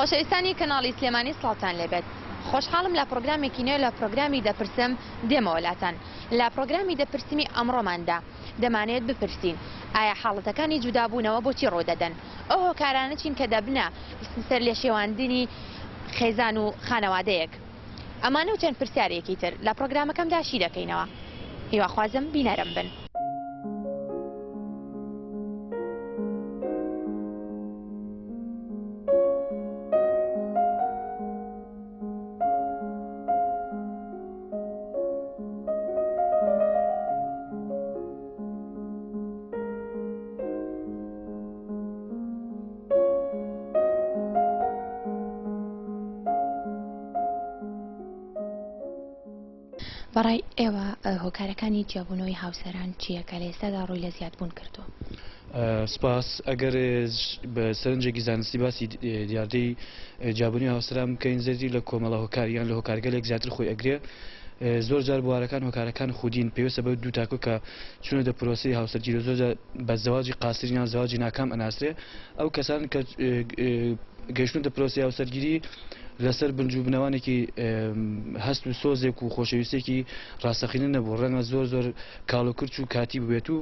خۆشەویستانی کەناڵی سلێمانی سڵاتان لێبێت. خۆشحاڵم لە پرۆگرامێکی نوێ لە پرۆگرامی دەپرسم دێمەوەلاتان. لە پرۆگرامی دەپرسمی ئەمڕۆماندا دەمانێت بپرسین ئایا حاڵەتەکانی جودابوونەوە بۆچی ڕۆدەدەن؟ ئەو هۆکارانە چین کە دەبنە سەر لێ شێواندنی خێزان و خانەوادەیەک. ئەمانە و چەند پرسیارێکی تر لە پرۆگرامەکەمدا شی دەکەینەوە. هیواخوازم بینەرم بن. بەڕای ئێوە هۆکارەکانی جیابوونەوەی هاوسەران چییە کە لە ئێستادا ڕووی لە زیادبوون کردووە؟ سپاس. ئەگەر بە سەرنجێکی زانستی باسی دیاردەی جیابوونی هاوسەران بکەین زەردی لە کۆمەڵە هۆکاریان لە هۆکارگەلێک زیاتر خۆی ئەگرێ. زۆر جار بوارەکان هۆکارەکان خودین پێویستە بە دوو تاکو کە چونە دە پرۆسی هاوسەرگیری زۆر بە زەواجی قاسری یان زەواجی ناکام ئەناسرێ. ئەو کەسان کە گەیشتون دە پرۆسی هاوسەرگیری لەسەر بنجوبنەوانێکی هەست و سۆزێک و خۆشەویستێکی ڕاستەقینە نەبوو، ڕەنگە زۆر کاڵوکرچ و کاتی ببێت و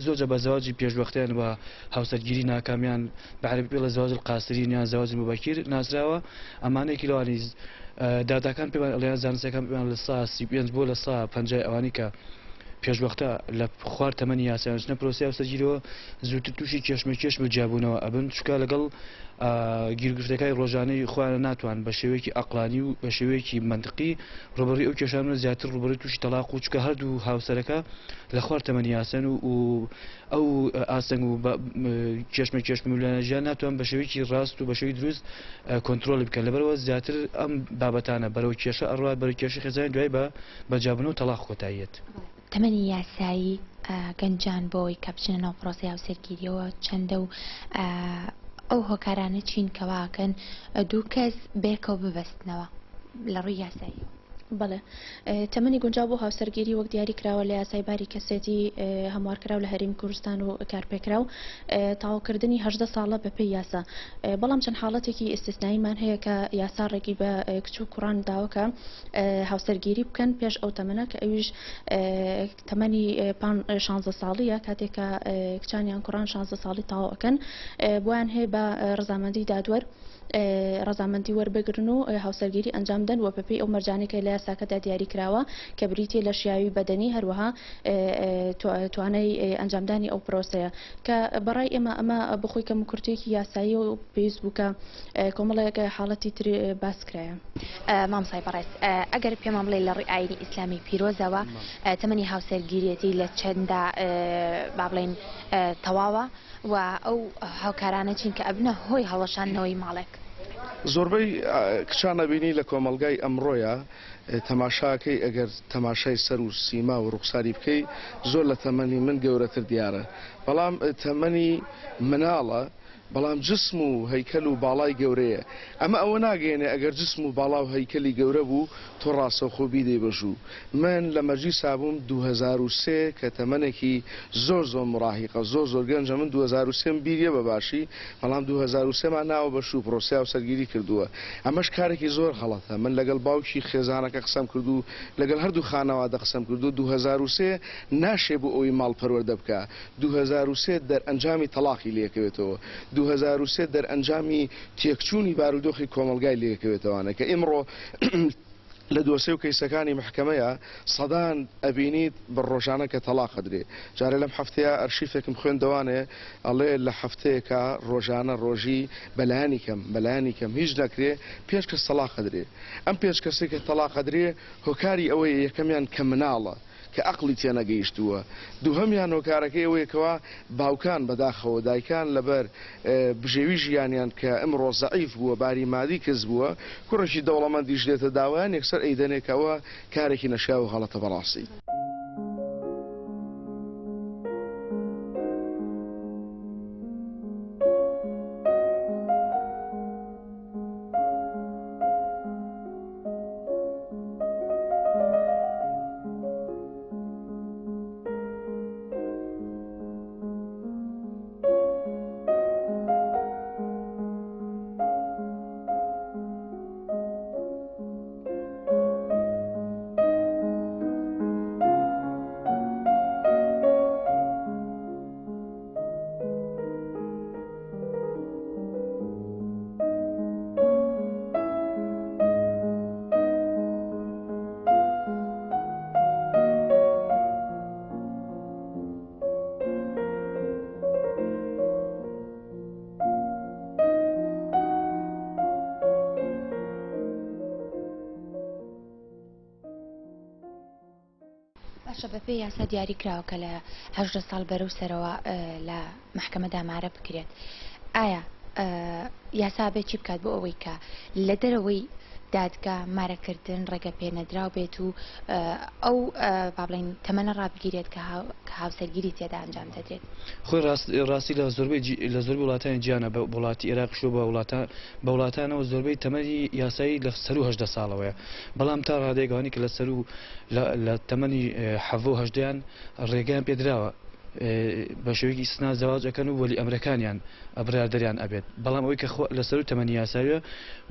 زۆرجە بە زەواجی پێشوەختیان بە هاوسەرگیری ناکامیان بەعربی پێ لە زەواج قاسری یان زەواجی مبەکیر ناسراوە. ئەمانەیەکی لەوانی داداکان پێمان ئەڵێیان زانستیەکان پێمان لە 35 بۆ لە 150 ئەوانی کە پێشوەختە لە خوار تەمەنی یاسایانچنە پرۆسی هاوسەرگیریەوە زووتر تووشی کێشمە و جیابوونەوە ئەبن، چونکە لەگەڵ گیرگرفتەکانی ڕۆژانەی خۆیان ناتوان بە شێوەیەکی ئەقلانی و بە شێوەیەکی منطقی ڕوبەڕووی ئەو کێشانە زیاتر ڕوبەڕووی تووشی تەلاق و چونکە هەردوو هاوسەرەکە لە خوار تەمەنی یاسەن و ئەو ئاسەنگ و کێشمە ولایەنەژیان ناتوان بە شێوەیەکی ڕاست و بە شێوەی دروست کۆنتترۆلی بکەن. لەبەرەوە زیاتر ئەم بابەتانە بەرەو کێشە ئەڕات بەرەو کێشی خێزانی دوای بە جیابوونەوە تەلاق کۆتاییەت. تەمەنی یاسایی گەنجان بۆی کە بچنە ناو پرۆسی هاوسەرگیریەوە چەندە و ئەو هۆکارانە چین کەواکەن دوو کەس بێکەوە ببەستنەوە لە ڕووی یاسایی؟ بەڵێ، تەمەنی گونجاو بۆ هاوسەرگیری وەک دیاری کراوە لە یاسای باری کەسێتی هەموارکراو لە هەرێمی کوردستان و کارپێکراو تاواکردنی 18 ساڵە بەپێی یاسا. بەڵام چەند حاڵەتێکی ئێستثناییمان هەیە کە یاسا ڕێگی بە کچ و کوڕان داوەکە هاوسەرگیری بکەن پێش ئەو تەمەنە کە ئەویش تەمەنی 16 ساڵیە، کاتێکە کچانیان کوڕان 16 ساڵی تاواکەن بۆیان هەیە بە ڕەزامەندی دادوەر ڕەزامەندی وەربگرن و هاوسەرگیری ئەنجام دەن و بەپێی ئەو مەرجانێکی لە یاساکەدا دیاری کراوە کە بریتێ لە شیاوی بەدەنی هەروەها توانای ئەنجامدانی ئەو پرۆسەیە کە بەڕای ئێمە ئەمە بخۆی کەم و کورتێکی یاسایی و پێویست بووکە کۆمەڵێک حاڵەتی تر باسکرایە. مامسای بەڕێز، ئەگەر پێمان بڵێ لە ڕووی ئاینی ئیسلامی پیرۆزەوە تەمەنی هاوسەرگیریەتی لە چەندە با بڵێن تەواوە و ئەو هاوکارانە چین کە ئەبنە هۆی هەڵەشانەوەی ماڵێک؟ زۆربەی کچانە بینی لە کۆمەلگای ئەمڕۆیە تەماشاکەی ئەگەر تەماشای سەر و سیما و ڕوخساری بکەی زۆر لە تەمەنی من گەورەتر دیارە، بەڵام تەمەنی مناڵە، بەڵام جسم و هەیکەل و باڵای گەورەیە. ئەمە ئەوە ناگەێنێ ئەگەر جسم و باڵا و هەیکەلی گەورە بوو تۆ ڕاستەوخۆبی دەیبەژوو. من لە مەجلیسا بووم 2003 کە تەمەنێکی زۆر مڕاهیقە زۆر گەنجە. من 2003 بیریە بەباشی، بەڵام 2003مان ناوە بەشوو پرۆسی هاوسەرگیری کردووە. ئەمەش کارێکی زۆر غەڵەتە. من لەگەڵ باوکی خێزانەکە قسەم کردو، لەگەڵ هەردوو خانەوادە قسەم کردو. 2003 ناشێ بۆ ئەوی ماڵ پەروەردە بکە. 2003 دەرئەنجامی تەلاقی لێکەوێتەوە. 2003 دەرئەنجامی تێکچوونی بارودۆخی کۆمەلگای لێکەوێتەوانە کە ئیمڕۆ لە دۆسێ و کەیسەکانی محکەمەیە سەدان ئەبینیت بە ڕۆژانە کە تەلاق درێ. جارێ لەم هەفتەیە ئەرشیفێکم خوێندەوانێ ئەڵێ لە هەفتەیەکە ڕۆژانە ڕۆژی بەلایانی کەم هیچ نەکرێ پێش کەس تەلاق درێ. ئەم پێش کەسێکە تەلاق درێ هۆکاری ئەوەیە یەکەمیان کە مناڵە کە عقلی تێنەگەیشتووە، دووهەمیان هۆکارەکەی ئەوەیەکەوە باوکان بەداخەوە دایکان لەبەر بژێوی ژیانیان کە ئەمڕۆ زەعیف بووە، باری مادی کەس بووە، کوڕێکی دەوڵەمەندیش دێتە داوایان یەکسەر ئەیدەنێکەوە کارێکی نەشا و غەڵەتە بەڕاستی. باشە بەپێی یاسا دیاری کراوە کە لە 18 ساڵ بەرەو سەرەوە لە محکەمەدا مارە بکرێت ئایا یاسا بێ چی بکات بۆ ئەوەی کە لە دەرەوەی دادگا مارەکردن ڕێگە پێنەدراو بێت و ئەو با بڵێن تەمەنە ڕابگیرێت کە هاوسەرگیری تێدا ئەنجام دەدرێت خۆی ڕاستی لە زۆربەی وڵاتانی گیانە بە وڵاتی عێراقیش و بە وڵاتانەوە زۆربەی تەمەنی یاسایی لە سەر و 18 ساڵەوەیە بەڵام تا ڕادێگەوانی کە لە سەر و لە تەمەنی 18 ڕێگەیان پێدراوە بە شێوەیەکی ئیسنا زەواج ئەکەن و وەلی ئەمریکانیان بڕاردەریان ئەبێت بەڵام ئەوەی کە لەسەر و تەمەنی یاساویە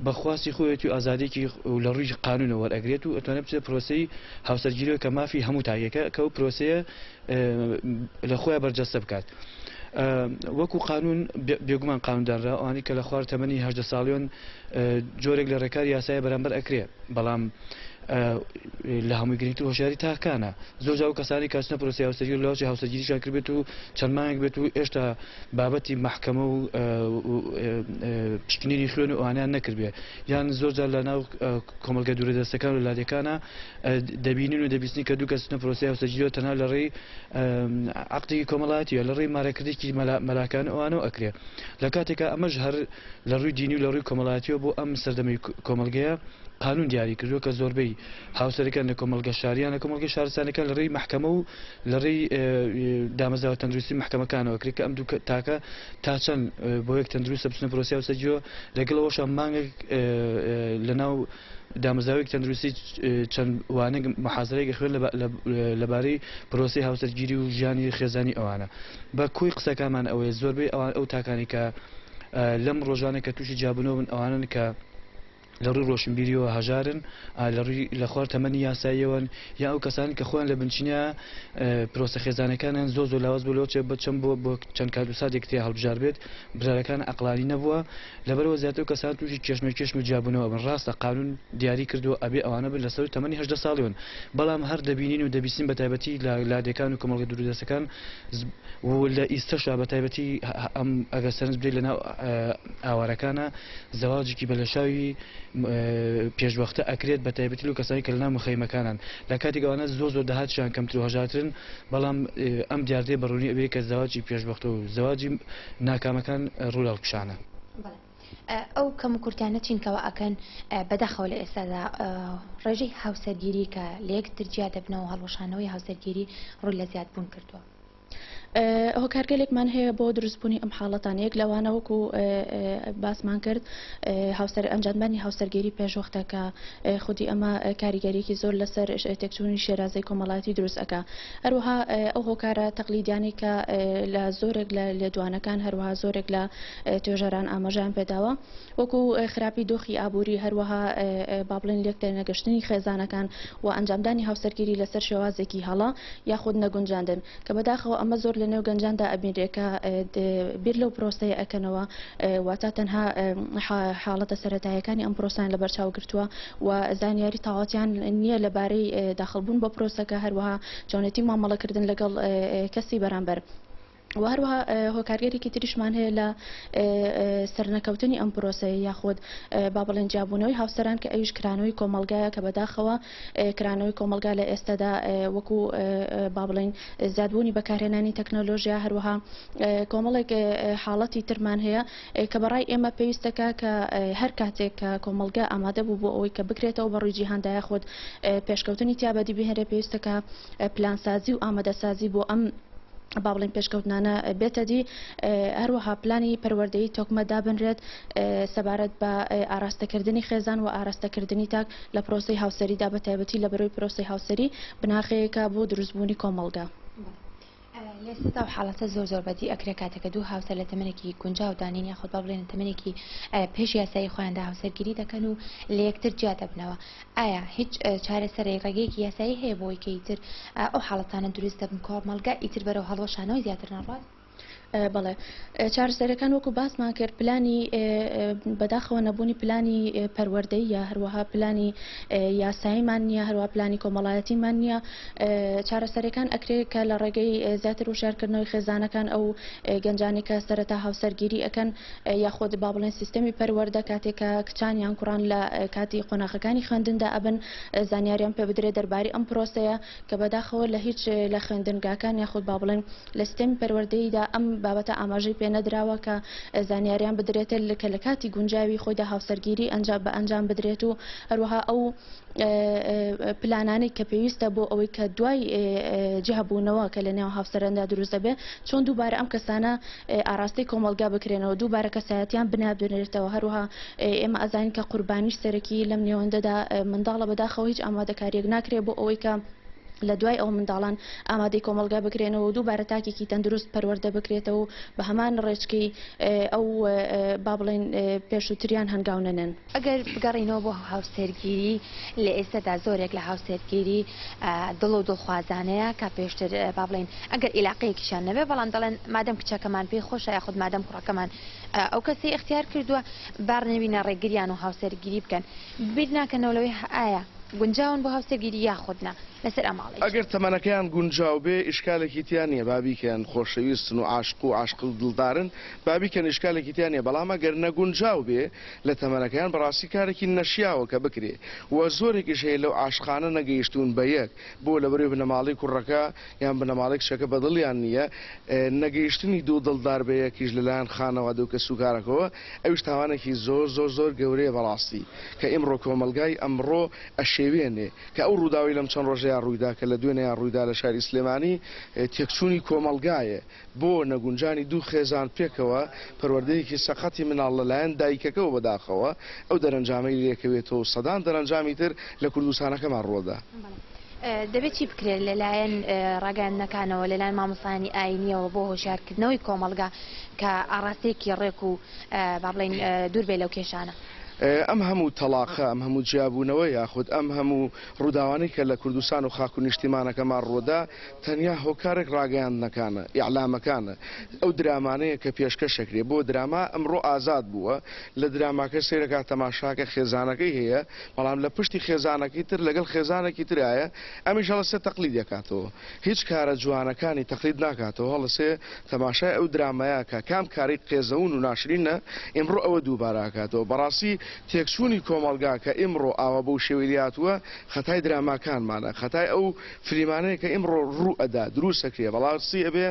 بەخواستی خۆیەتی و ئازادێکی لە ڕووی قانونەوە وەرئەگرێت و ئەتوانێت بچێت پرۆسەی هاوسەرگیریەوە کە مافی هەموو تاگەکە کە ئەو پرۆسەیە لە خۆیان بەرجەستە بکات. وەکو قانون بێگومان قانوندانرا ئەوانی کە لە خوار تەمەنی 18 ساڵیۆن جۆرێک لە ڕێکاری یاسایە بەرامبەر ئەکرێ بەڵام لە هەمووی گرنگتر هۆشیاری تاکانە زۆر جاو کەسانی کەچنە پرۆسی هاوسەرگیری لە لاوچی هاوسەرگیریشان کردبێت و چەند مانگێک بێت و هێشتا بابەتی محکەمە و پشکنینی خوێن و ئەوانیان نەکردبێ یان زۆر جار لە ناو کۆمەلگە دوورەدەستەکان و لادەکانە دەبینین و دەبیستنی کە دوو کەچنە پرۆسی هاوسەرگیریەوە تەنها لە ڕێی عەقدێکی کۆمەڵایەتیە لە ڕێی مارەکردێکی مەلاکان ئەوانەوە ئەکرێ لە کاتێکە ئەمەش هەر لە ڕووی دینی و لە ڕووی کۆمەڵایەتیەوە بۆ ئەم سەردەمەی کۆمەلگەیە قانون دیاری کردووە کە زۆربەی هاوسەرەکان لە کۆمەلگە شاریان لە کۆمەلگە شارستانەکان لە ڕێی محکەمە و لە ڕێی دامەزراوە تەندروستی محکەمەکانەوە کرێت کە ئەم دوو تاکە تا چەند بۆ یەک تەندروستە بچنە پرۆسی هاوسەرگیریەوە لەگەڵەوەشە مانگێک لە ناو دامەزراوەیەک تەندروستی چەند وانەیەک محازەرەیەکی خوێن لەبارەی پرۆسی هاوسەرگیری و ژیانی خێزانی ئەوانە بە کۆی قسەکانمان ئەوەیە زۆربەی ئەو تاکانی کە لەم ڕۆژانێک کە تووشی جابنەوە بن ئەوانن کە لە ڕووی ڕۆشنبیریەوە هەژارن لە خوار تەمەنی یاساییەوەن یا ئەو کەسانی کە خۆیان لە بنچینە پرۆسە خێزانەکانیان زۆر لاواز بۆ لەوچێ بە چەند بۆ چەند کات و ساتێک تێ هەڵبژار بێت برارەکان ئەقلانی نەبووە لەبەرەوە زیاتر کەسان تووشی کێشم و جابوونەوە بن ڕاستە قانون دیاری کردو ئەبێ ئەوانە بن لەسەر تەمەنی 18 ساڵیون بەڵام هەر دەبینین و دەبیستین بە تایبەتی لە لادەکان و کۆمەڵگە دوورودەستەکان و لە ئیستەشا بە تایبەتی ئەم ئەگەر سەرنج بدەیت لەناو ئاوارەکانە زەواجێکی بەلەشاوی پێشوەختە ئەکرێت بە تایبەتی و کەسانی کە لەناو مخەیمەکانن لە کاتێک ئەوانە زۆر داهاتشان کەمتر و هەژاترن بەڵام ئەم دیاردەی بەڕوونی ئەوەیە کە زەواجی پێشوەختە و زەواجی ناکامەکان ڕوو هەڵکشانە. ئەو کەم و کورتیانە چینکەوە ئەکەن بەداخەوە لە ئێستادا ڕێژەی هاوسەرگیری کە لە یەکتر جیا دەبنەوە هەڵوەشانەوەی هاوسەرگیری ڕووی لە زیادبوون کردووە. ئەو کارگەلێکمان هەیە بۆ دروستبوونی ئەم حاڵەتانەیەک لەوانە وەکو باسمان کرد ئەنجامدانی هاوسەرگیری پێشوەختەکە خودی ئەمە کاریگەریەکی زۆر لەسەر تێکچوونی شێرازەی کۆمەڵاتی دروست ئەکا هەروەها ئەو هۆکارە تەقلیدیانی کە لە زۆرێک لە لێدوانەکان هەروەها زۆرێک لە توێژەران ئاماژیان پێداوە وەکو خراپی دۆخی ئابووری هەروەها با بڵێن لێکتە نەگەشتنی خێزانەکان و ئەنجامدانی هاوسەرگیری لەسەر شێوازێکی هەڵا یاخود نەگونجاندن کە بەداخەوە ئەمە زۆر لە نێو گەنجاندا ئەبینرێکە بیر لەو پرۆسەیە ئەکەنەوە واتە تەنها حاڵەتە سەرەتایەکانی ئەم پرۆسان لە بەرچاو گرتووە و زانیاری تاواتیان نییە لەبارەی داخڵبوون بە پرۆسەکە هەروەها چۆنێتی مامەڵەکردن لەگەڵ کەسی بەرامبەر و هەروەها هۆکارگەرێکی تریشمان هەیە لە سەرنەکەوتنی ئەم پرۆسەیە یاخود با بڵێن جیابوونەوەی هاوسەران کە ئەویش کرانەوەی کۆمەلگایە کە بەداخەوە کرانەوەی کۆمەلگا لە ئێستادا وەکو با بڵێن زیادبوونی بەکارهێنانی تەکنۆلۆژیا هەروەها کۆمەڵێک حاڵەتی ترمان هەیە کە بەڕای ئێمە پێویستەکە کە هەر کاتێک کە کۆمەلگا ئامادە بوو بۆ ئەوەی کە بکرێتەوە بەڕووی جیهاندا یاخود پێشکەوتنی تیابەتی بهێنرێ پێویستەکە پلانسازی و ئامادەسازی بۆ ئەم با بڵێن پێشکەوتنانە بێتە دی هەروەها پلانی پەروەردەیی تۆکمە دابنرێت سەبارەت بە ئاراستەکردنی خێزان و ئاراستەکردنی تاک لە پرۆسەی هاوسەریدا بە تایبەتی لە بەرەوەی پرۆسەی هاوسەری بناغەیەکە بۆ دروستبوونی کۆمەڵگا. لێستا و حاڵەتە زۆر بەدی ئەکرێ کاتێکە دوو هاوسەر لە تەمەنێکی گونجاو دانین یاخود با بڵێن تەمەنێکی پێش یاسایی خۆیاندا هاوسەرگیری دەکەن و لە یەکتر جیا دەبنەوە ئایا هیچ چارەسەرێک ڕێگەیەکی یاسایی هەیە بۆی کە ئیتر ئەو حاڵەتانە دروست دەبن کۆمەڵگا ئیتر بەرەو هەڵوەشانەوەی زیاتر نەڕات؟ بەڵێ چارەسەرەکان وەکو باسمان کرد پلانی بەداخەوە نەبوونی پلانی پەروەردەی یا هەروەها پلانی یاساییمان نییە هەروە پلانی کۆمەڵایەتیمان نییە چارەسەرەکان ئەکرێت کە لە ڕێگەی زیاتر وشارکردنەوەی خێزانەکان ئەو گەنجانی کە سەرەتا هاوسەرگیری ئەەکەن یاخۆت با بڵێن سیستەمی پەروەردە کاتێکە کچانیان کوڕان لە کاتی قۆناغەکانی خوێندندا ئەبن زانیاریان پێ بدرێت دەرباری ئەم پرۆسەیە کە بەداخەوە لە هیچ لە خوێندنگاکان یاخود با بڵێن لە سیستەمی پەروەردەیدا ئەم بابەتە ئاماژەی پێ نەدراوە کە زانیاریان بدرێتە کە لە کاتی گونجاوی خۆیدا هاوسەرگیری بە ئەنجام بدرێت و هەروەها ئەو پلانانەی کە پێویستە بۆ ئەوەی کە دوای جێهبوونەوە کە لە نێو هاوسەرەندا دروست دەبێت چۆن دووبارە ئەم کەسانە ئاراستی کۆمەلگا بکرێنەوە دووبارە کەسایەتیان بنابدرێتەوە هەروەها ئێمە ئەزانین کە قوربانیش سەرەکی لەم نێوەندەدا منداڵە بەداخەوە هیچ ئامادەکاریەک ناکرێت بۆ ئەوەی کە لە دوای ئەو منداڵان ئامادەی کۆمەلگا بکرێنەوە و دووبارە تاکێکی تەندروست پەروەردە بکرێتەوە و بە هەمان ڕێچکەی ئەو با بڵێن پێشووتریان هەنگاونەنن. ئەگەر بگەڕینەوە بۆ هاوسەرگیری لە ئێستادا زۆرێک لە هاوسەرگیری دڵ و دڵخوازانەیە کە پێشتر با بڵێن ئەگەر عیلاقەیەکیشان نەبێ بەڵام دەڵێن مادەم کچەکەمان پێی خۆشە یاخود مادەم کوڕەکەمان ئەو کەسی اختیار کردووە بار نەبینە ڕێگریان و هاوسەرگیری بکەن بیر ناکەنەوەی ئایا گونجاون بۆ هاوسەرگیری یاخودنا لەسەر ئەماڵی ئەگەر تەمەنەکەیان گونجاو بێ ئیشکالێکی تیان نیە بابیکەن خۆشەویستن و عاشق و عاشق و دڵدارن بابیکەن ئیشکالێکی تیان نیە بەڵام ئەگەر نەگونجاو بێ لە تەمەنەکەیان بەڕاستی کارێکی نەشیاوە کە بکرێ و زۆرێکیش هەیە لەو عاشقانە نەگەیشتون بە یەک بۆ لەبەرێ بنەماڵی کوڕەکە یان بنەماڵی کچەکە بەدڵیان نییە نەگەیشتنی دوو دڵدار بە یەکیش لەلایەن خانەوە دوو کە سوکارەکەەوە ئەوش تاوانێکی زۆر زۆر زۆر گەورەیە بەڕاستی کە ئیمڕۆ کۆمەلگای ئەمڕۆ ئەشێوێنێ کە ئەو ڕووداوی لەم چەند ڕۆژەیان ڕوویدا کە لە دوێنەیان ڕوویدا لە شاری سلێمانی تێکچوونی کۆمەلگایە بۆ نەگونجانی دوو خێزان پێکەوە پەروەردەیەکی سەقەتی مناڵ لەلایەن دایکەکەەوە بەداخەوە ئەو دەرەنجامەی لێکەوێتەوە سەدان دەرەنجامی تر لە کوردستانەکەمان ڕۆدا. دەبێت چی بکرێت لەلایەن ڕاگەاندنەکانەوە لەلایەن مامۆستانی ئاینیەوە بۆ هۆشیارکردنەوەی کۆمەلگا کە ئاڕاستێکی ڕێک و با بڵێن دوور بێ لەو کێشانە. ئەم هەموو تەلاقە ئەم هەموو جیابوونەوە یاخود ئەم هەموو ڕووداوانەی کە لە کوردستان و خاک و نیشتیمانەکەمان ڕۆدا تەنیا هۆکارێک ڕاگەیاندنەکانە یعلامەکانە ئەو درامانەیە کە پێشکەشەکرێ بۆ دراما ئەمڕۆ ئازاد بووە لە دراماکە سیرەکە تەماشاکە خێزانەکەی هەیە بەڵام لە پشتی خێزانەکەی تر لەگەڵ خێزانێکی ترایە ئەمیش هەڵەسێ تەقلید دەکاتەوە هیچ کارە جوانەکانی تەقلید ناکاتەوە هەڵەسێ تەماشای ئەو درامایە کە کام کاری قێزەون و ناشرینە ئێمڕۆ ئەوە دووباراکاتەوە بەڕاستی تێکچوونی کۆمەلگا کە ئیمڕۆ ئاوە بەو شێویلاتوە خەتای دراماکانمانە خەتای ئەو فلیمانەیە کە ئیمڕۆ ڕوو ئەدا دروستەکرێ بەڵاستی ئەبێ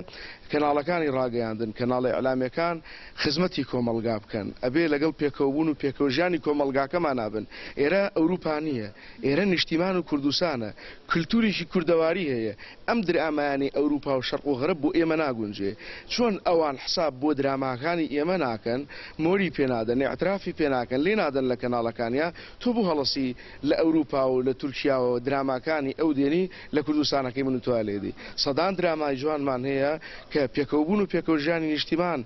کەناڵەکانی ڕاگەیاندن کەناڵی ئەلامەکان خزمەتی کۆمەلگا بکەن ئەبێ لەگەڵ پێکەوبوون و پێکەوژانی کۆمەلگاکەمان نابن ئێرە ئەوروپا نییە ئێرە نیشتیمان و کوردستانە کللتوریشی کوردەواری هەیە ئەم درامایانی ئەوروپا و شەرق و غەرب بۆ ئێمە ناگونجێ چۆن ئەوان حساب بۆ دراماکانی ئێمە ناکەن مۆری پێنادەن ئاعترافی پێناکەن لێ نادەن لە کەناڵەکانیا تۆ بوو هەڵەسی لە ئەوروپا و لە تورکیاوە دراماکانی ئەو دێنی لە کوردستانەکەی من توە لێدی سەدان درامای جوانمان هەیە کە پێکەوبوون و پێکەوژانی نیشتیمان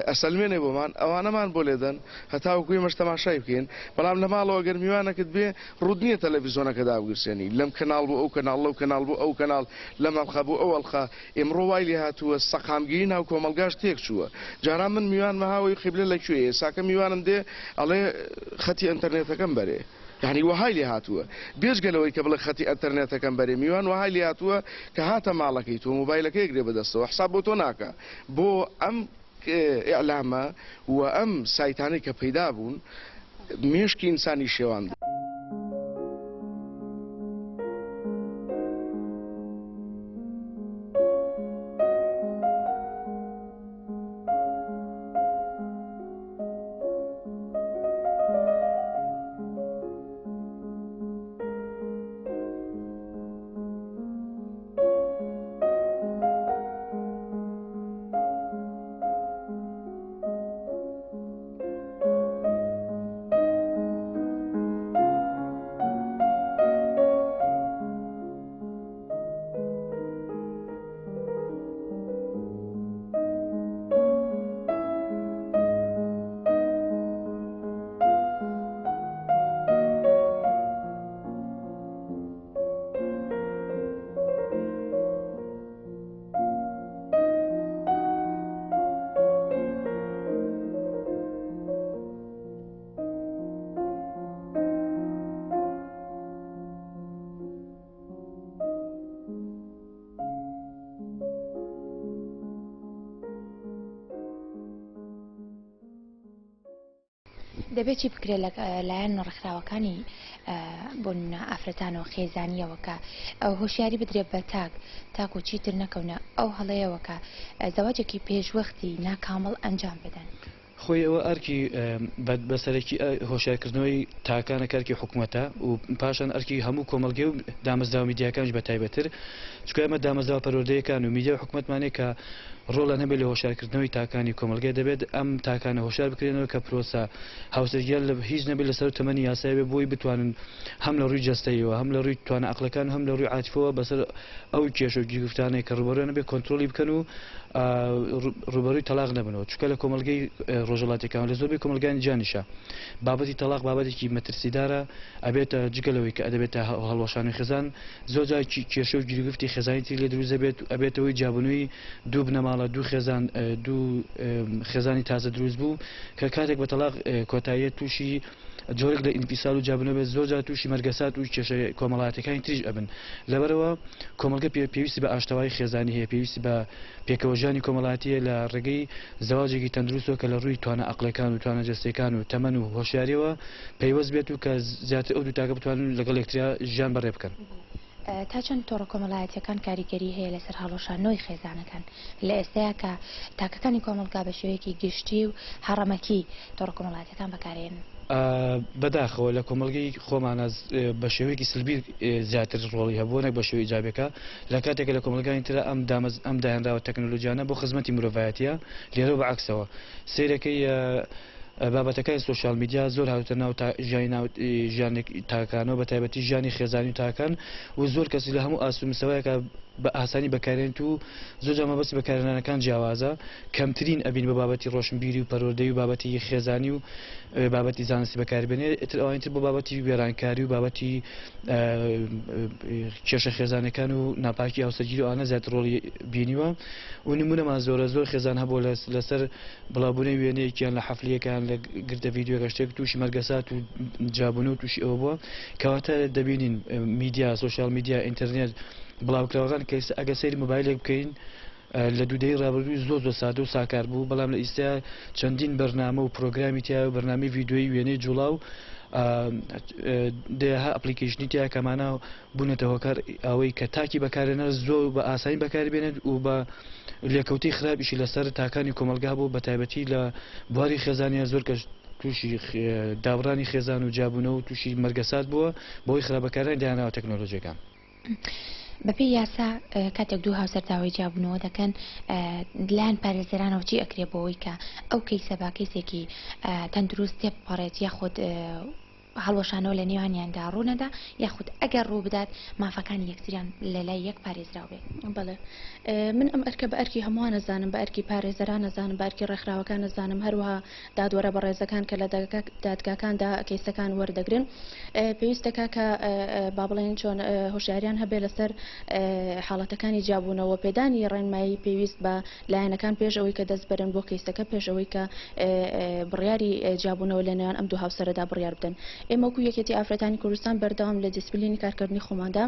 ئەسەلمێنێ بۆمان ئەوانەمان بۆ لێدەن هەتاوەکوی مەش تەماشای بکەین بەڵام لە ماڵەوە گەرمیوانەکەت بێ ڕوود نییە تەلەڤیزۆنەکە دابگرسێنی لەم کەناڵ بۆ ئەو کەناڵ لەو کەناڵ بۆ ئەو کەناڵ لە مەڵخە بۆ ئەو ئەڵخە ئێمڕۆ وای لێ هاتووە سەقامگیری ناو کۆمەلگاش تێک چووە جاران من میوان مەهاوی قیبلە لەکوێیە ساکە میوانم دێ ئەڵێ خەتی ئینتەرنێتەکەم بەرێ یعنی وهای لێ هاتووە بێژگەلەوەی کە بڵێ خەتی ئەتەرنێتەکەم بەرێ میوان وهای لێ هاتووە کە هاتە ماڵەکەی تۆ مۆبایلەکەی گرێ بەدەستەوە حساب بۆ تۆ ناکە بۆ ئەم ئیعلامە و ئەم سایتانەی کە پەیدا بوون مێشکی ئینسانی شێوان دەبێت چی بکرێت لایەن ڕێکخراوەکانی بۆن ئافرەتانەوە خێزانیەوەکە ئەو هۆشیاری بدرێت بە تاک و چیتر نەکەونە ئەو هەڵەیەوەکە زەواجێکی پێشوەختی ناکامەڵ ئەنجام بدەن. خۆی ئەوە ئەرکی بەسەرەکی هۆشیارکردنەوەی تاکانە کارکی حکوومەتە و پاشان ئەرکی هەموو کۆمەلگێ و دامەزراوە میدیاکانش بە تایبەتر چکە ئەمە دامەزراوە پەروەردەیەکان و میدیا حکوومەتمانێک کە ڕۆڵە نەبێت لە هۆشیارکردنەوەی تاکانی کۆمەلگەی دەبێت ئەم تاکانە هۆشیار بکرێنەوە کە پرۆسە هاوسەرگیان لە هیچ نەبێت لەسەر تەمەنی یاسایی بۆی بتوانن هەم لە ڕووی جەستەیەوە هەم لە ڕووی توانە عەقلەکان هەم لە ڕووی عاتیفەوە بەسەر ئەو کێشە و گفتانەی کە ڕوبەڕۆیان نەبێت کۆنتترۆلی بکەن و ڕوبەروی تەلاق نەبنەوە چکە لە کۆمەلگەی ڕۆژەڵاتەکان لە زۆربەی کۆمەلگانی جانیشە بابەتی تەلاق بابەتێکی مەترسیدارە ئەبێتە جگەلەوەی کە ئەدەبێتە هەڵوەشانی خێزان زۆر جار کێشە و گیرگفتی خێزانی تر لێ دروست دەبێت ئەبێتەوەی جابوونەوەی دوو بنەماڵە دوو خێزان دوو خێزانی تازە دروست بوو کە کاتێک بە تەلاق کۆتاییە تووشی جۆرێک لە ئینفیسال و جابنەوە زۆر جار تووشی مەرگەسات و کێشە کۆمەڵاتەکانی تریش ئەبن لەبەرەوە کۆمەلگە پێویستی بە ئاشتەوای خێزانی هەیە پێویستی بە پێکەوەژانی کۆمەڵاتیە لە ڕێگەی زەواجێکی تەندروستەوە کە لە ڕووی توانە عەقلەکان و توانە جەستەکان و تەمەن و هۆشیاریەوە پەیوەست بێت و کە زیاتر ئەو دوو تاکە بتوانن لەگەڵ یەکتریا ژیان بەڕێ بکەن. تا چەند تۆڕە کۆمەڵایەتیەکان کاریگەری هەیە لەسەر هەڵۆشانەوەی خێزانەکان لە ئێستەیە کە تاکەکانی کۆمەڵگا بە شێوەیەکی گشتی و هەڕەمەکی تۆڕە کۆمەڵایەتیەکان بەکارێنن بەداخەوە لە کۆمەلگەی خۆمانە بە شێوەیەکی سلبی زیاتر ڕۆڵی هەبوو نەک بە شێوەی ئیجابەکە لە کاتێکە لە کۆمەلگانی ترە ئەم داهێنراوە تەکنۆلۆژیانە بۆ خزمەتی مرۆڤایەتیە لێرە بەعکسەوە سیرەکەی بابەتەکانی سوۆشال میدیا زۆر هاوتە ناو ژیانی تاکانەوە بە تایبەتی ژیانی خێزانی و تاکان و زۆر کەسی لە هەموو ئاسوومسەوەیەکە بە ئاسانی بەکارێنێت و زۆر جا مەبەستی بەکارهێنانەکان جیاوازە کەمترین ئەبین بە بابەتی ڕۆشنبیری و پەروەردەی و بابەتی خێزانی و بابەتی زانستی بەکاربێنێت ئیتر ئەوانتر بۆ بابەتی وێرانکاری و بابەتی کێشە خێزانەکان و ناپاکی هاوسەرگیری و ئانە زیاتر ڕۆڵی بینیوە و نمونەمان زۆر خێزان هەبوو لەسەر بڵاوبوونەی وێنەیەکیان لە حەفلیەکان لە گردە ڤیدیۆ شتێک تووشی مەرگەسات و جابوونە و تووشی ئەوە بووە کەواتە دەبینین میدیا سوۆشال میدیا ئینتەرنێت بڵاوکراوەکان کە ئەگە سەیری مۆبایلێک بکەین لە دوودەی ڕابردووی زۆر سادە و ساکار بوو بەڵام لە ئیستا چەندین بەرنامە و پرۆگرامی تیا و بەرنامی ڤیدیۆی وێنەی جوڵاو دەها ئەپلیکیشنی تیا کەمانە بوونەتە هۆکار ئەوەی کە تاکی بەکارێنەر زۆر بە ئاسانی بەکاربێنێت و بە لێکەوتی خراپیشی لەسەر تاکانی کۆمەلگا بوو بە تایبەتی لە بواری خێزانیە زۆر کەس تووشی داوڕانی خێزان و جابوونە و تووشی مەرگەسات بووە بۆی خراپەکارانی داهێناوە تەکنۆلۆژیەکان. بەپێی یاسا کاتێک دوو هاوسەر داوای جابوونەوە دەکەن لایەن پارێزەرانەوە چی ئەکرێ بۆەوەی کە ئەو کەیسە با کەیسێکی تەندروست تێپەڕێت یاخود هەڵوەشانەوە لە نێوانیاندا ڕوونەدا یاخود ئەگەر ڕوو بدات مافەکانی یەکتریان لە لای یەک پارێزراو بێت. بەڵێ من ئەم ئەرکە بە ئەرکی هەمووان نەزانم بە ئەرکی پارێزەران نەزانم بە ئەرکی ڕێکخراوەکان نەزانم هەروەها دادوەرە بەڕێزەکان کە لە دادگاکاندا کەیسەکان وەردەگرن پێویستەکە کە با بڵێن چۆن هۆشیاریان هەبێ لەسەر حاڵەتەکانی جابوونەوە پێدانی ڕێنمایی پێویست بە لایەنەکان پێش ئەوەی کە دەست بەرن بۆ کەیسەکە پێش ئەوەی کە بڕیاری جابوونەوە لە نێوان ئەم دوو هاوسەرەدا بڕیار بدەن. ئێمە وەکو یەکێتی ئافرەتانی کوردستان بەردەوام لە دیسپلینی کارکردنی خۆماندا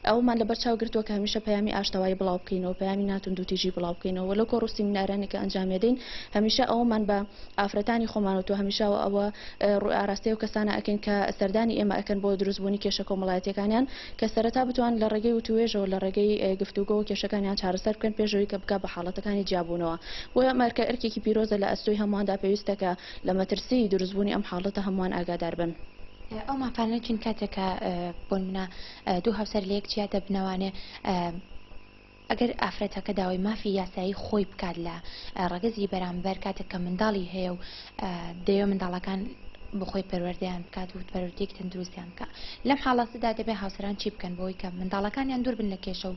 ئەومان لەبەر چاو گرتووە کە هەمیشە پەیامی ئاشتەوایی بڵاو بکەینەوە پەیامی ناتوندوتیژی بڵاو بکەینەوە لە کۆڕوسی منارانی کە ئەنجام دەین هەمیشە ئەومان بە ئافرەتانی خۆمان و تۆ هەمیشە ئەوە ڕووی ئاراستەی و کەسانە ئەکەین کە سەردانی ئێمە ئەکەن بۆ دروستبوونی کێشە کۆمەڵایەتیەکانیان کە سەرەتا بتوان لە ڕێگەی وتوێژەوە لە ڕێگەی گفتوگۆ و کێشەکانیان چارەسەر بکەن پێشەوەی کە بکە بە حاڵەتەکانی جابوونەوە بۆیە مارکە ئەرکێکی پیرۆزە لە ئەستۆی هەموواندا پێویستەکە لە مەترسی دروستبوونی ئەم حاڵەتە هەمووان ئاگادار بن. ئەو مافانە چین کاتێکە بۆ منە دوو هاوسەر لە یەک جیا دەبنەوانێ ئەگەر ئافرەتەکە داوای مافی یاسایی خۆی بکات لە ڕەگەزی بەرامبەر کاتێک کە منداڵی هەیە و دەیە منداڵەکان بخۆی پەروەردەیان بکات و پەروەردەیەکی تەندروستیان بکات لەم حاڵەتەدا دەبێت هاوسەران چی بکەن بۆی کە منداڵەکانیان دوور بن لە کێشە و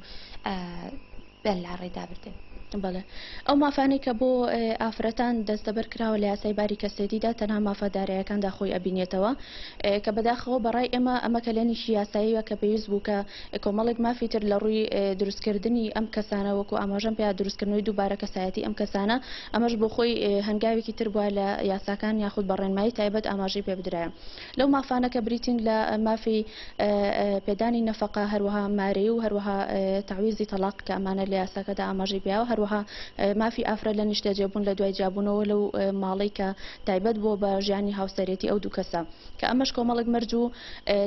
بەلا ڕێدا بردن. بەڵێ ئەو مافانەی کە بۆ ئافرەتان دەستەبەر کراوە لە یاسای باری کەسێتیدا تەنها مافەدارایەکاندا خۆی ئەبینێتەوە کە بەداخەوە بەڕای ئێمە ئەمە کە لەنیشی یاساییوە کە پێویست بوو کە کۆمەڵێک مافیتر لە ڕووی دروستکردنی ئەم کەسانە وەکو ئاماژەم پێ دروستکردنەوەی دووبارە کەسایەتی ئەم کەسانە ئەمەش بۆ خۆی هەنگاوێکی تر بووە لە یاساکان یاخود بەڕێنمایی تایبەت ئاماژەی پێ بدرایە لەو مافانە کە بریتین لە مافی پێدانی نەفەقە هەروەها مارەی و هەروەها تعویزی تەلاق کە ئەمانە لە یاساکەدا ئاماژەی پیاوە هەروەها مافی ئافرەت لە نیشتە جێبوون لە دوای جابوونەوە لەو ماڵی کە تایبەت بۆ بە ژیانی هاوسەرێتی ئەو دوو کەسە کە ئەمەش کۆمەڵک مەرج و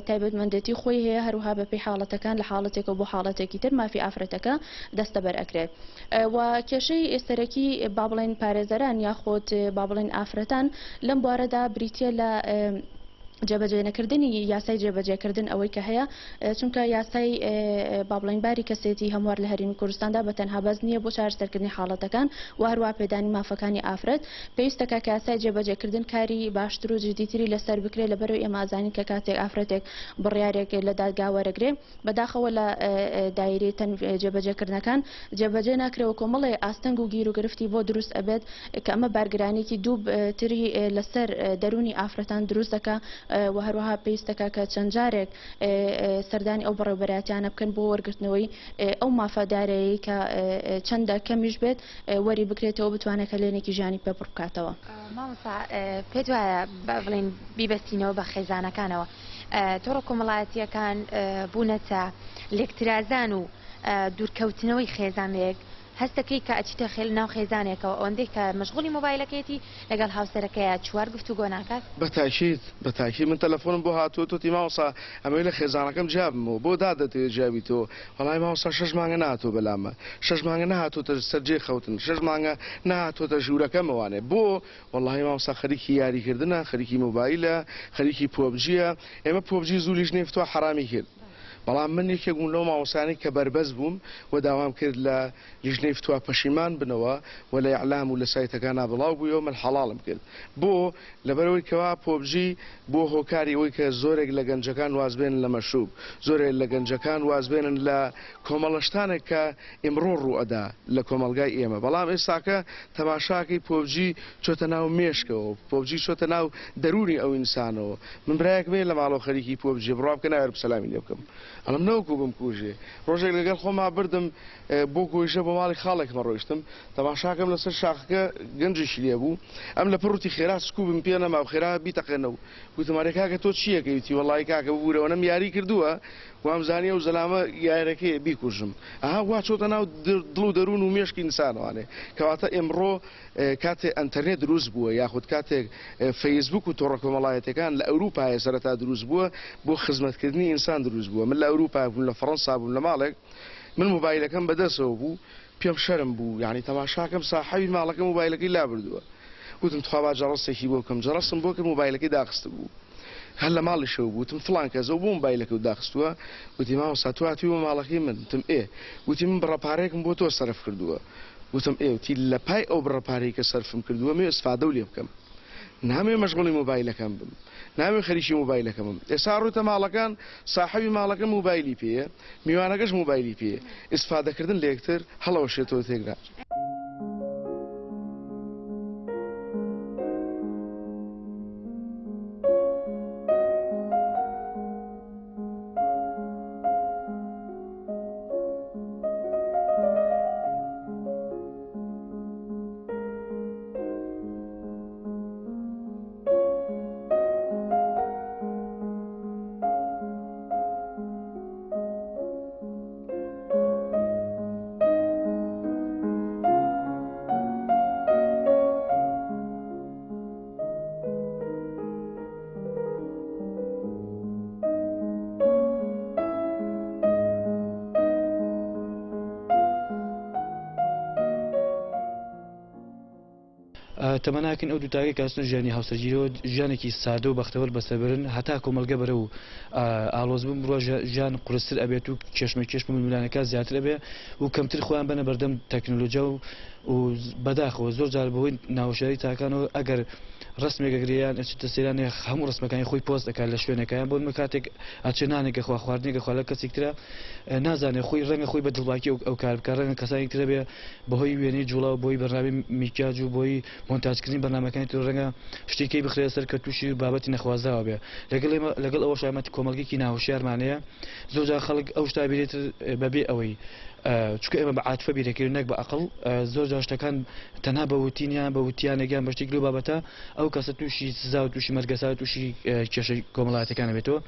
تایبەتمەندێتی خۆی هەیە هەروها بەپێی حاڵەتەکان لە حاڵەتێکە بۆ حاڵەتێکی تر مافی ئافرەتەکە دەستە بەرئەکرێت و کێشەی ئێستەرەکی با بڵێن پارێزەران یاخۆت با بڵێن ئافرەتان لەم بوارەدا بریتە لە جێبەجێنەکردنی یاسای جێبەجێکردن ئەوەی کە هەیە چونکە یاسای بابڵێنباری کەسێتی هەموار لە هەرێمی کوردستاندا بە تەنها بەس نییە بۆ چارەسەرکردنی حاڵەتەکان و هەروە پێدانی مافەکانی ئافرەت پێویستەکە کە یاسای جێبەجێکردن کاری باشتر و جدیتری لەسەر بکرێت لەبەرەوەی ئێمە ئازانین کە کاتێک ئافرەتێک بڕیارێک لە دادگا وەرەگرێ بەداخەوە لە دایرەی جێبەجێکردنەکان جێبەجێ ناکرێەوە کۆمەڵی ئاستەنگ و گیر و گرفتی بۆ دروست ئەبێت کە ئەمە بارگرانێکی دوو تری لەسەر دەرونی ئافرەتان دروست دەکات و هەروەها پێویستەکە کە چەند جارێک سەردانی ئەو بەڕێوەبەراتیانە بکەن بۆ وەرگرتنەوەی ئەو مافەدارەیە کە چەندە کەمیش بێت وەری بکرێتەوە بتوانێت کە لێنێکی ژیانی پێ بڕ بکاتەوە. مامۆستا پێت وایە بڵێن بیبەستینەوە بە خێزانەکانەوە تۆڕە کۆمەڵایەتیەکان بوونەتە لێکترازان و دوورکەوتنەوەی خێزانێک هەستەکەی کە ئەچیتە خێل ناو خێزانێکەوە ئەوەندەی کە مەشغوڵی مۆبایلەکەیەتی لەگەڵ هاوسەرەکەیە چوار گفتوگۆ ناکات بەتاکید من تەلەفۆنم بۆ هاتووە تۆتی ماوەسا ئەمەی لە خێزانەکەم جابمەوە بۆ دادەتێ جاوی تۆ وەڵای ماوەسا 6 مانگە نهاتۆ بەلامە 6 مانگە نهاتۆتە سەرجێ خەوتن 6 مانگە نهاتۆتە ژوورەکەمەوانێ بۆ وەڵای ماوەسا خەریکی یاریکردنە خەریکی مۆبایلە خەریکی پۆبجیە ئێمە پۆبجی زوو لیژنێفتوە حرامی کرد بەڵام من یەکێک بوون لەو ماوەسانی کە بەربەز بووم و داوام کرد لە لیژنەی فتووە پەشیمان بنەوە و لە ئیعلام و لە سایتەکانە بڵاو بوویەوە من حەڵاڵم کرد بۆ لەبەرەوەی کەوا پۆبجی بۆ هۆکاری ئەوەی کە زۆرێک لە گەنجەکان وازبێنن لە مەشروب زۆرێک لە گەنجەکان وازبێنن لە کۆمەڵەشتانێک کە ئێمڕۆ ڕوئەدا لە کۆمەلگای ئێمە بەڵام ئێستاکە تەماشاکەی پۆبجی چۆتە ناو مێشکەوە پۆبجی چۆتە ناو دەرونی ئەو ئینسانەوە من برایەک بێ لە ماڵەوە خەریکی پۆبجی بڕوا بکە ناوێر بسەلامی لێ بکەم ئەڵم نەوەکو بم کوژێ ڕۆژێک لەگەڵ خۆما بردم بۆ گۆیشە بۆ ماڵی خاڵێکمە ڕۆیشتم تەماشاکەم لەسەر شاخەکە گەنجشی لێ بوو ئەم لە پڕوتی خێرا سکوو بم پێ نەما و خێرا بیتەقێنەوە گوتمارێ کاکە تۆ چیەکەویتی وەڵی کاکە ببوورەوە نەم یاری کردووە وامزانیە و زەلامە یارەکەی بیکوژم ئەها وا چۆتە ناو دڵ و دەروون و مێشکی ئینسانوانێ کەواتە ئێمڕۆ کاتێک ئەنتەرنێت دروست بووە یاخود کاتێک فەیسبوک و تۆڕە کۆمەڵایەتەکان لە ئەوروپای سەرەتا دروست بووە بۆ خزمەتکردنی ئینسان دروست بووە من لە ئەوروپا بووم لە فەڕەنسا بووم لە ماڵێک من مۆبایلەکەم بەدەستەوە بوو پێم شەرم بوو یعنی تەماشاکەم ساحەوی ماڵەکە مۆبایلەکەی لا بردووە وتم تخوا با جەڕەستێکی بۆ بکەم جەڕەستم بۆ کرد مۆبایلەکەی داخست بوو هەر لە ماڵی شەو بووتم فڵان کەسە بۆ مۆبایلەکە و داخستووە وتی ماوەسا تواتیوە ماڵەکەی من وتم وتی من بڕەپارەیەکم بۆ تۆ سەرف کردووە وتم وتی لە پای ئەو بڕەپارەی کە سەرفم کردووە مێ ئستفادە و لێ بکەم نامێ مەشغوڵی مۆبایلەکەم بم نامێ خەریکی مۆبایلەکەم بم ئێستا ڕووتە ماڵەکان ساحەوی ماڵەکە مۆبایلی پێیە میوانەکەش مۆبایلی پێیە ئستفادەکردن لە یەکتر هەڵەوەشێتەوە تێکرا تەمەناکەن ئەو دووتاگەی کاستن ژیانی هاوسەرگیرەوە ژیانێکی سادە و بەختەوەر بەسەربرن هەتا کۆمەلگە بەرە و ئالۆز بم بڕۆ ژیان قورستر ئەبێت و کێشمە کێشم ملمولانەکە زیاتر ئەبێ و کەمتر خۆیان بەنە بەردەم تەکنۆلۆژیا و بەداخەوە زۆر جار بەهۆی ناوەشاری تاکانەوە ئەگەر ڕستمێکەگریان ئەچێتە سەیرانی هەموو ڕستمەکانی خۆی پۆست دەکات لە شوێنەکەیان بۆ کاتێک ئاچێنانێکە خوا خواردنێکە خوا لە کەسێکترە نازانێت خۆی ڕەنگە خۆی بە دڵواکی ئەو کار بکە ڕەنگە کەسانی ترە بێ بەهۆی وێنەی جوڵا و بۆی بەرنامەی میکیاج و بۆی مۆنتاژکردنی بەرنامەکانی تر ڕەنگە شتێکی بخرێت سەر کە تووشی بابەتی نەخوازاوە بێ لەگەڵ ئەوە شایەتی کۆمەلگێکی ناوەشیارمانەیە زۆر جار خەڵک ئەو شتا بێت بەبێ ئەوەی چکە ئێمە بە عاتفە بیرەکەین نەک بە عەقڵ زۆر جار شتەکان تەنها بە وتینیان بە وتیانێکیان بە شتێک لەو بابەتە ئەو کەسە تووشی سزا و تووشی مەرگەسا و تووشی کێشەی کۆمەڵایەتەکانە بێتەوە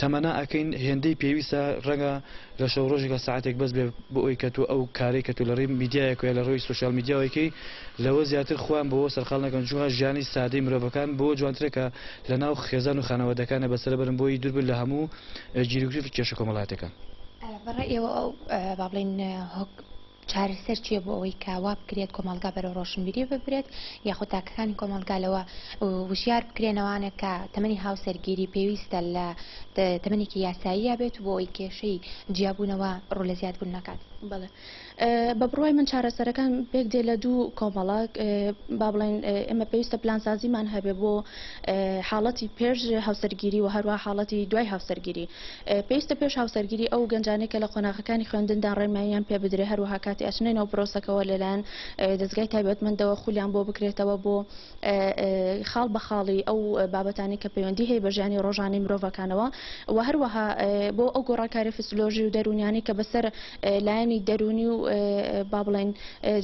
تەمەنا ئەکەین هێندەی پێویستە ڕەنگە لە شەو ڕۆژێکە ساعتێک بەس بێ بۆ ئەوی کە تۆ ئەو کارێک کە تۆ لە ڕێی میدیایەک لە ڕۆی سوشیال میدیاوەکەی لەوە زیاتر خۆیان بەوە سەرخاڵ نەکەن چونکە ژیانی سادەی مرۆڤەکان بۆ جوانترێکە لە ناو خێزان و خانەوەدەکانە بەسەر بەرن بۆی دووربن لە هەموو گیرگریف کێشە کۆمەڵایەتەکان. بەڕێیەوە ئەو با بڵێن چارەسەر چیە بۆ ئەوەی کاوا بکرێت کۆمەلگا بەرەو ڕۆشنبیری ببرێت یاخود تاکەکانی کۆمەلگالەوە وشیار بکرێنەوەوانە کە تەمەنی هاوسەرگیری پێویستە لە تەمەنێکی یاساییە بێت بۆ ئەوی کێشەی جیابوونەوە ڕوو لە زیادبوون نکات. بەڵێ بە بڕوای من چارەسەرەکان پێک دێ لە دوو کۆمەڵە با بڵێن ئێمە پێویستە پلانسازیمان هەبێ بۆ حاڵەتی پێش هاوسەرگیری و هەروە حاڵەتی دوای هاوسەرگیری پێویستە پێش هاوسەرگیری ئەو گەنجانێکە لە قۆناغەکانی خوێندندا ڕێماییان پێ بدرێ هەروەها کاتی ئەچنێنەوە پرۆسەکەەوە لەلایەن دەستگای تایبەتمەندەوە خولیان بۆ بکرێتەوە بۆ خاڵ بە خاڵی ئەو بابەتانی کە پەیوەندی هەیە بە ژیانی ڕۆژانەی مرۆڤەکانەوە و هەروەها بۆ ئەو گۆڕاکاری فسیۆلۆژی و دەرونیانی کە بەسەر لایەنی دەرونی و با بڵێن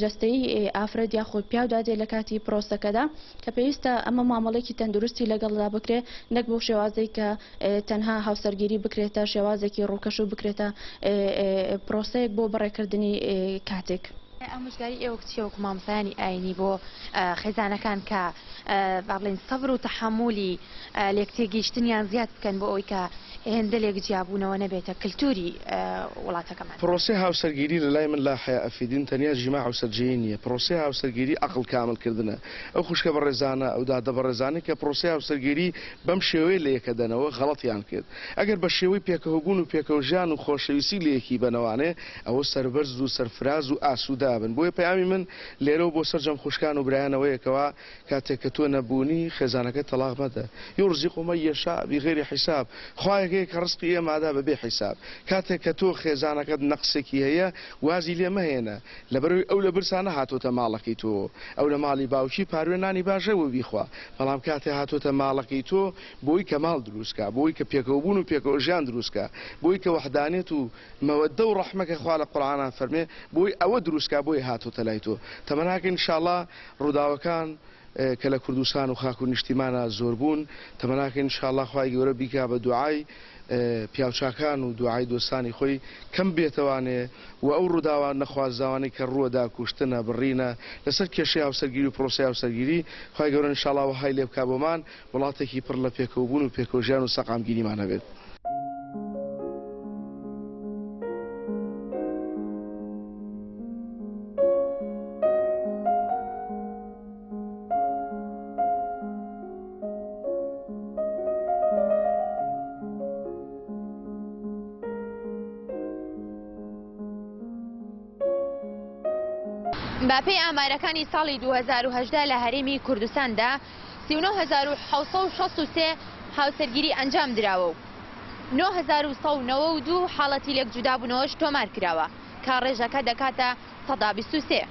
جەستەی ئافرەت یاخود پیاودادێ لە کاتی پرۆسەکەدا کە پێویستە ئەمە مامەڵێکی تەندروستی لەگەڵدا بکرێ نەک بۆ شێوازەی کە تەنها هاوسەرگیری بکرێتە شێوازێکی ڕووکەش و بکرێتە پرۆسەیەک بۆ بەڕێکردنی کاتێک. ئامۆژگاری ئێوە چیەوەک مامۆستایانی ئاینی بۆ خێزانەکان کە با بڵێن سەبر و تەحەمولی لێکتێگەیشتنیان زیاد بکەن بۆ ئەوەی کە هێندە لێک جیابوونەوە نەبێتە کللتوری وڵاتەکەمان. پرۆسی هاوسەرگیری لە لای من لا حیا ئەفیدین تەنیا ژیماع هاوسەرجەیی نییە پرۆسی هاوسەرگیری عەقڵ کاملکردنە ئەو خوشکە بەڕێزانە ئەو دادە بەڕێزانەی کە پرۆسی هاوسەرگیری بەم شێوەیە لە یەکەدەنەوە غەڵەتیان کرد ئەگەر بە شێوەی پێکەوەبوون و پێکەوژیان و خۆشەویستی لە یەکی بنەوانێ ئەوە سەربەرز و سەرفراز و ئاسوودا بن بۆیە پەیامی من لێرە بۆ سەرجەم خوشکان و برایانەوەیەکەوە کاتێک کە تۆ نەبوونی خێزانەکە تەلاق مەدە یورزق من یشاء بغیر حساب خوایەکەی کە ڕزقی ئێمادا بەبێ حیساب کاتێک کە تۆ خێزانەکەت نەقسێکی هەیە وازی لێ مەهێنە لەبەرەوەی ئەو لە برسانە هاتۆتە ماڵەکەی تۆ ئەو لە ماڵی باوکی پاروێنانی باشەوە بیخوا بەڵام کاتێ هاتۆتە ماڵەکەی تۆ بۆی کە ماڵ دروستکە بۆی کە پێکەوەبوون و پێکەوەژیان دروستکە بۆی کە وەحدانێت و مەوەدە و ڕەحمەکە خوا لە قورئانە فەرمێ بۆی ئەوە دروستکە بۆی هاتۆتە لای تۆ تەمەناکە ئینشاءڵڵا ڕووداوەکان کە لە کوردستان و خاک و نیشتیمانە زۆر بوون تەمەناکە ئینشاءڵڵا خوای گەورە بیکا بە دوعای پیاوچاکان و دوعای دۆستانی خۆی کەم بێتەوانێ و ئەو ڕووداوان نەخوازداوانی کە ڕووەدا کوشتنە بڕینە لەسەر کێشەی هاوسەرگیری و پرۆسی هاوسەرگیری خوای گەورە ئینشاءڵڵا وەهای لێ بکا بۆمان وڵاتێکی پڕ لە پێکەوەبوون و پێکەوەژیان و سەقامگیریمان هەبێت. باپەی ئامارەکانی ساڵی 2010 لە هەرێمی کوردستاندا 39,763 هاوسەرگیری ئەنجام دراوە و 9,192 حاڵەتی لێک جودابوونەوەش تۆمار کراوە کە ڕێژەکە دەکاتە 123.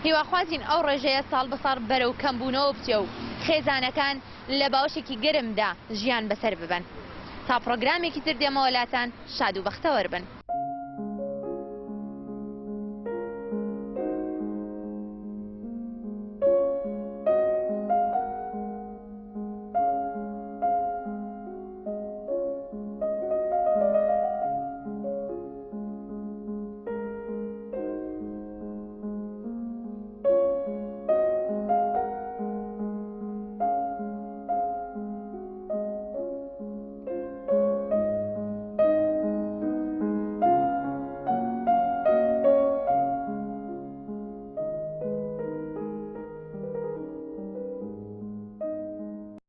هیواخوازین ئەو ڕێژەیە ساڵ بەساڵ بەرەو کەمبوونەوە بچێ و خێزانەکان لە باوشێکی گەرمدا ژیان بەسەر ببن. تا پرۆگرامێکی تر دێمەوەلاتان شاد و بەختەوەر بن.